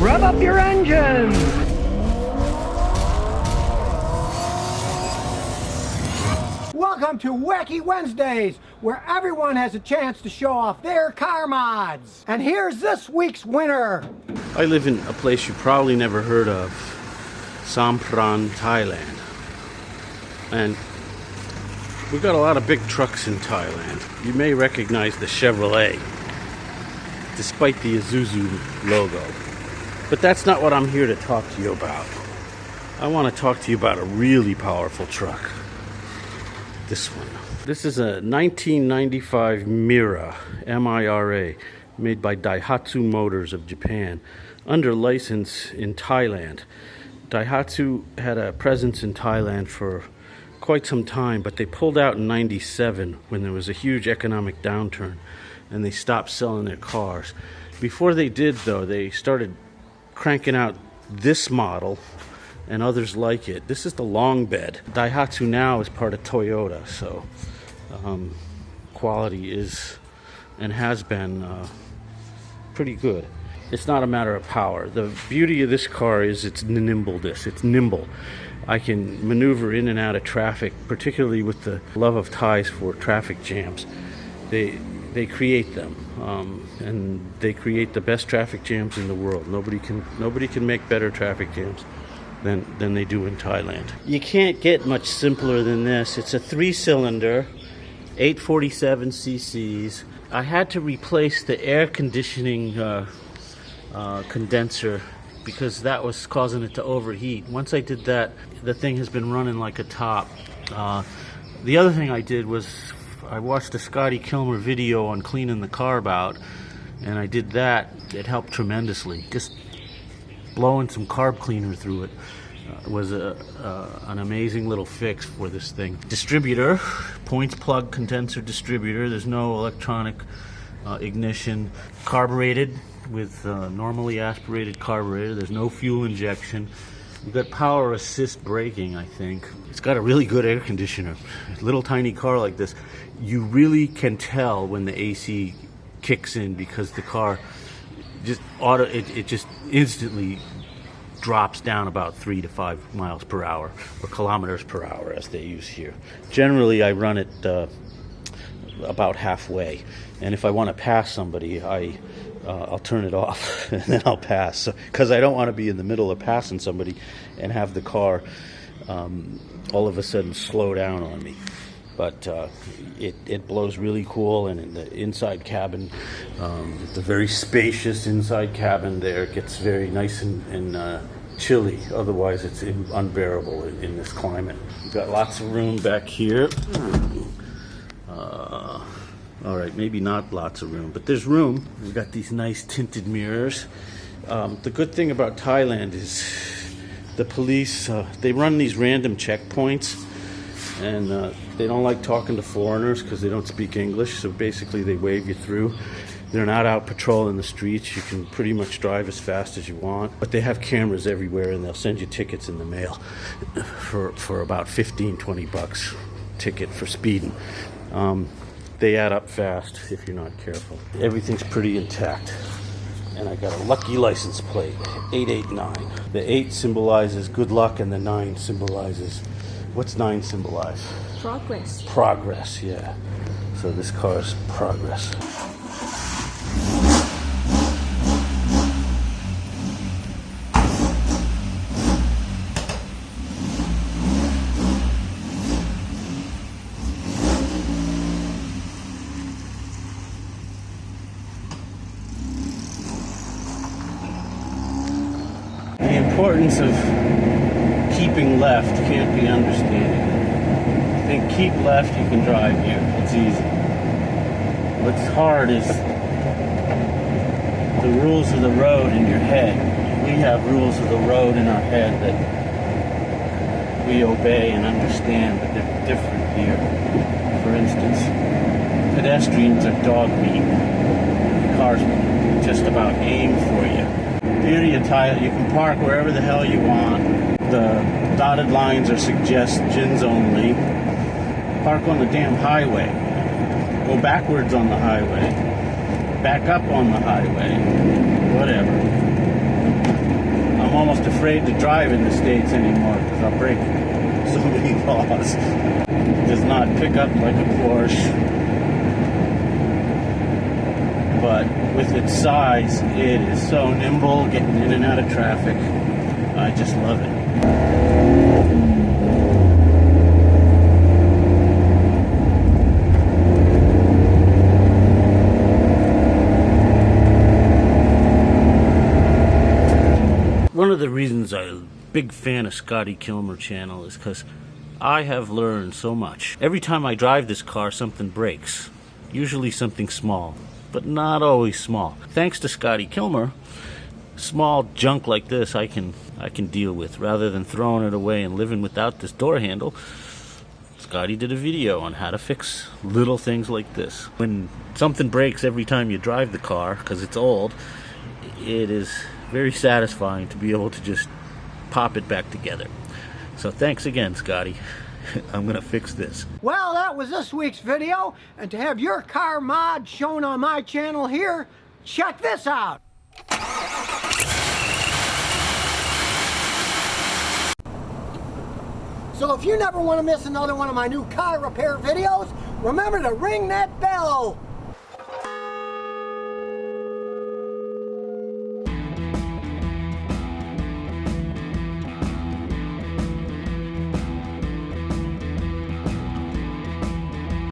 Rev up your engines! Welcome to Wacky Wednesdays, where everyone has a chance to show off their car mods. And here's this week's winner. I live in a place you probably never heard of, Sampran, Thailand. And we've got a lot of big trucks in Thailand. You may recognize the Chevrolet, despite the Isuzu logo. But that's not what I'm here to talk to you about. I want to talk to you about a really powerful truck. This one. This is a 1995 Mira, M-I-R-A, made by Daihatsu Motors of Japan, under license in Thailand. Daihatsu had a presence in Thailand for quite some time, but they pulled out in '97 when there was a huge economic downturn, and they stopped selling their cars. Before they did, though, they started cranking out this model and others like it. This is the long bed. Daihatsu now is part of Toyota, so quality is and has been pretty good. It's not a matter of power. The beauty of this car is its nimbleness. It's nimble. I can maneuver in and out of traffic, particularly with the love of Thais for traffic jams. They create them, and they create the best traffic jams in the world. Nobody can make better traffic jams than they do in Thailand. You can't get much simpler than this. It's a 3-cylinder, 847 cc's. I had to replace the air conditioning condenser because that was causing it to overheat. Once I did that, the thing has been running like a top. The other thing I did was I watched a Scotty Kilmer video on cleaning the carb out, and I did that. It helped tremendously. Just blowing some carb cleaner through it was an amazing little fix for this thing. Distributor, points plug condenser distributor. There's no electronic ignition. Carbureted with normally aspirated carburetor. There's no fuel injection. You've got power assist braking, I think. It's got a really good air conditioner. A little tiny car like this, you really can tell when the AC kicks in because the car just it just instantly drops down about 3 to 5 miles per hour, or kilometers per hour as they use here. Generally, I run it about halfway, and if I want to pass somebody, I'll turn it off and then I'll pass, because I don't want to be in the middle of passing somebody and have the car all of a sudden slow down on me. But it blows really cool, and in the inside cabin, the very spacious inside cabin there, it gets very nice and chilly. Otherwise, it's unbearable in this climate. We've got lots of room back here. All right, maybe not lots of room, but there's room. We've got these nice tinted mirrors. The good thing about Thailand is the police, they run these random checkpoints, and they don't like talking to foreigners because they don't speak English, so basically they wave you through. They're not out patrolling the streets. You can pretty much drive as fast as you want, but they have cameras everywhere, and they'll send you tickets in the mail for about $15-20 ticket for speeding. They add up fast if you're not careful. Everything's pretty intact. And I got a lucky license plate, 889. The 8 symbolizes good luck, and the 9 symbolizes, what's 9 symbolize? Progress. Progress, yeah. So this car is progress. The importance of keeping left can't be understated. I think keep left, you can drive here. It's easy. What's hard is the rules of the road in your head. We have rules of the road in our head that we obey and understand, but they're different here. For instance, pedestrians are dog meat. Cars just about aim for you. Beauty of Thailand, you can park wherever the hell you want. The dotted lines are suggestions only. Park on the damn highway. Go backwards on the highway. Back up on the highway. Whatever. almost afraid to drive in the States anymore because I'll break so many laws. It does not pick up like a Porsche, but with its size, it is so nimble getting in and out of traffic. I just love it. One of the reasons I'm a big fan of Scotty Kilmer channel is because I have learned so much. Every time I drive this car, something breaks. Usually something small, but not always small. Thanks to Scotty Kilmer, small junk like this I can deal with rather than throwing it away and living without this door handle. Scotty did a video on how to fix little things like this. When something breaks every time you drive the car because it's old, it is very satisfying to be able to just pop it back together. So thanks again, Scotty. I'm gonna fix this. Well, that was this week's video, and to have your car mod shown on my channel here, check this out. So if you never want to miss another one of my new car repair videos, remember to ring that bell.